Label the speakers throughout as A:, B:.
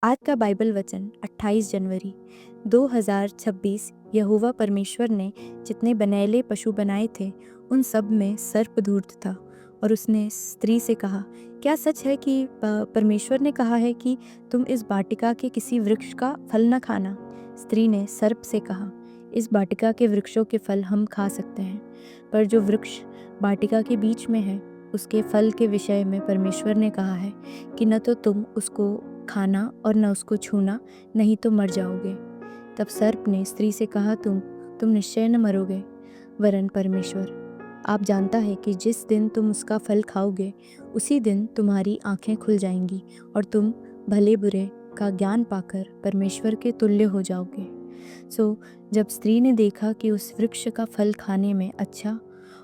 A: आज का बाइबल वचन 28 जनवरी 2026। यहोवा परमेश्वर ने जितने बनैले पशु बनाए थे उन सब में सर्प धूर्त था। और उसने स्त्री से कहा, क्या सच है कि परमेश्वर ने कहा है कि तुम इस वाटिका के किसी वृक्ष का फल न खाना? स्त्री ने सर्प से कहा, इस वाटिका के वृक्षों के फल हम खा सकते हैं, पर जो वृक्ष वाटिका के बीच में है उसके फल के विषय में परमेश्वर ने कहा है कि न तो तुम उसको खाना और न उसको छूना, नहीं तो मर जाओगे। तब सर्प ने स्त्री से कहा, तुम निश्चय न मरोगे, वरन परमेश्वर आप जानता है कि जिस दिन तुम उसका फल खाओगे उसी दिन तुम्हारी आंखें खुल जाएंगी और तुम भले बुरे का ज्ञान पाकर परमेश्वर के तुल्य हो जाओगे। जब स्त्री ने देखा कि उस वृक्ष का फल खाने में अच्छा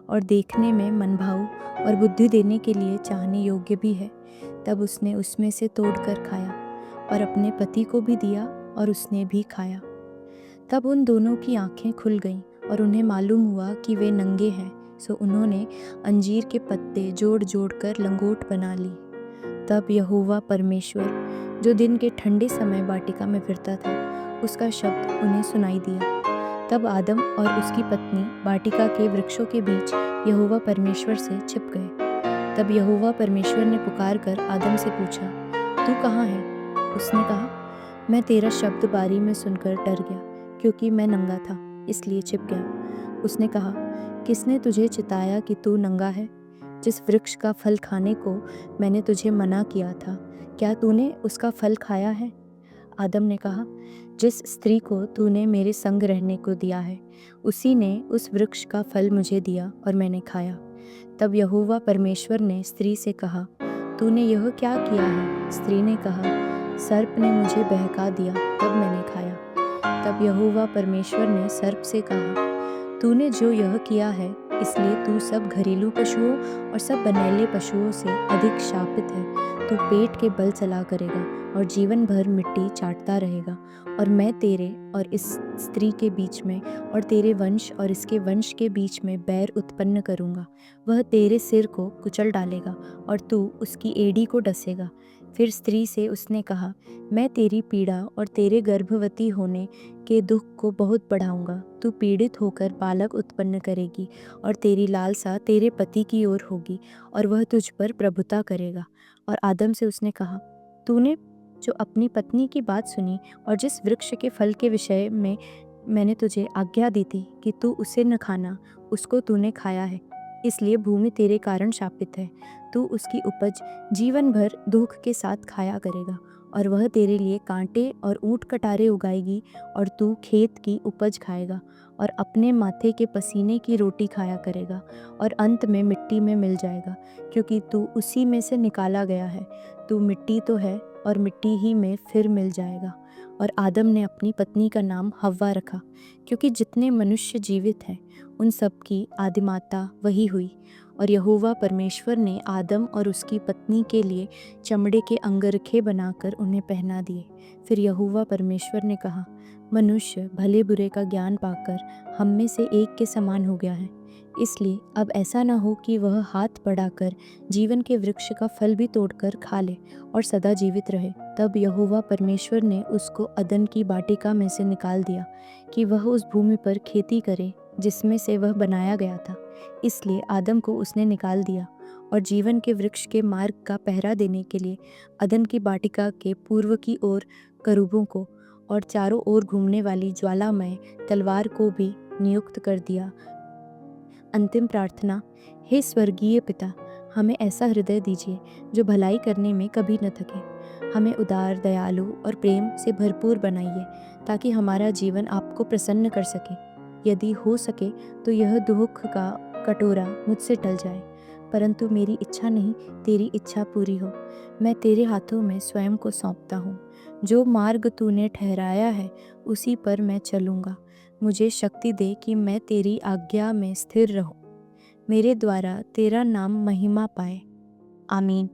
A: और देखने में मनभाऊ और बुद्धि देने के लिए चाहने योग्य भी है, तब उसने उसमें से तोड़कर खाया और अपने पति को भी दिया और उसने भी खाया। तब उन दोनों की आंखें खुल गईं और उन्हें मालूम हुआ कि वे नंगे हैं। उन्होंने अंजीर के पत्ते जोड़ जोड़ कर लंगोट बना ली। तब यहोवा परमेश्वर, जो दिन के ठंडे समय वाटिका में फिरता था, उसका शब्द उन्हें सुनाई दिया। तब आदम और उसकी पत्नी वाटिका के वृक्षों के बीच यहोवा परमेश्वर से छिप गए। तब यहोवा परमेश्वर ने पुकार कर आदम से पूछा, तू कहाँ है? उसने कहा, मैं तेरा शब्द बारी में सुनकर डर गया, क्योंकि मैं नंगा था, इसलिए छिप गया। उसने कहा, किसने तुझे चिताया कि तू नंगा है? जिस वृक्ष का फल खाने को मैंने तुझे मना किया था, क्या तूने उसका फल खाया है? आदम ने कहा, जिस स्त्री को तूने मेरे संग रहने को दिया है, उसी ने उस वृक्ष का फल मुझे दिया और मैंने खाया। तब यहोवा परमेश्वर ने स्त्री से कहा, तूने यह क्या किया है? स्त्री ने कहा, सर्प ने मुझे बहका दिया, तब मैंने खाया। तब यहोवा परमेश्वर ने सर्प से कहा, तूने जो यह किया है, इसलिए तू सब घरेलू पशुओं और सब बनैले पशुओं से अधिक शापित है। तू पेट के बल चला करेगा और जीवन भर मिट्टी चाटता रहेगा। और मैं तेरे और इस स्त्री के बीच में और तेरे वंश और इसके वंश के बीच में बैर उत्पन्न करूँगा। वह तेरे सिर को कुचल डालेगा और तू उसकी एड़ी को डसेगा। फिर स्त्री से उसने कहा, मैं तेरी पीड़ा और तेरे गर्भवती होने के दुख को बहुत बढ़ाऊंगा। तू पीड़ित होकर बालक उत्पन्न करेगी और तेरी लालसा तेरे पति की ओर होगी और वह तुझ पर प्रभुता करेगा। और आदम से उसने कहा, तूने जो अपनी पत्नी की बात सुनी और जिस वृक्ष के फल के विषय में मैंने तुझे आज्ञा दी थी कि तू उसे न खाना, उसको तूने खाया है, इसलिए भूमि तेरे कारण शापित है। तू उसकी उपज जीवन भर दुख के साथ खाया करेगा और वह तेरे लिए कांटे और ऊंट कटारे उगाएगी और तू खेत की उपज खाएगा और अपने माथे के पसीने की रोटी खाया करेगा और अंत में मिट्टी में मिल जाएगा, क्योंकि तू उसी में से निकाला गया है। तू मिट्टी तो है और मिट्टी ही में फिर मिल जाएगा। और आदम ने अपनी पत्नी का नाम हव्वा रखा, क्योंकि जितने मनुष्य जीवित हैं उन सब की आदिमाता वही हुई। और यहोवा परमेश्वर ने आदम और उसकी पत्नी के लिए चमड़े के अंगरखे बनाकर उन्हें पहना दिए। फिर यहोवा परमेश्वर ने कहा, मनुष्य भले बुरे का ज्ञान पाकर हम में से एक के समान हो गया है, इसलिए अब ऐसा न हो कि वह हाथ बढ़ाकर जीवन के वृक्ष का फल भी तोड़कर खा ले और सदा जीवित रहे। तब यहोवा परमेश्वर ने उसको अदन की वाटिका में से निकाल दिया कि वह उस भूमि पर खेती करे जिसमें से वह बनाया गया था। इसलिए आदम को उसने निकाल दिया और जीवन के वृक्ष के मार्ग का पहरा देने के लिए अदन की वाटिका के पूर्व की ओर करूबों को और चारों ओर घूमने वाली ज्वालामय तलवार को भी नियुक्त कर दिया। अंतिम प्रार्थना। हे स्वर्गीय पिता, हमें ऐसा हृदय दीजिए जो भलाई करने में कभी न थके। हमें उदार, दयालु और प्रेम से भरपूर बनाइए, ताकि हमारा जीवन आपको प्रसन्न कर सके। यदि हो सके तो यह दुख का कटोरा मुझसे टल जाए, परंतु मेरी इच्छा नहीं, तेरी इच्छा पूरी हो। मैं तेरे हाथों में स्वयं को सौंपता हूँ। जो मार्ग तूने ठहराया है उसी पर मैं चलूँगा। मुझे शक्ति दे कि मैं तेरी आज्ञा में स्थिर रहूं। मेरे द्वारा तेरा नाम महिमा पाए। आमीन।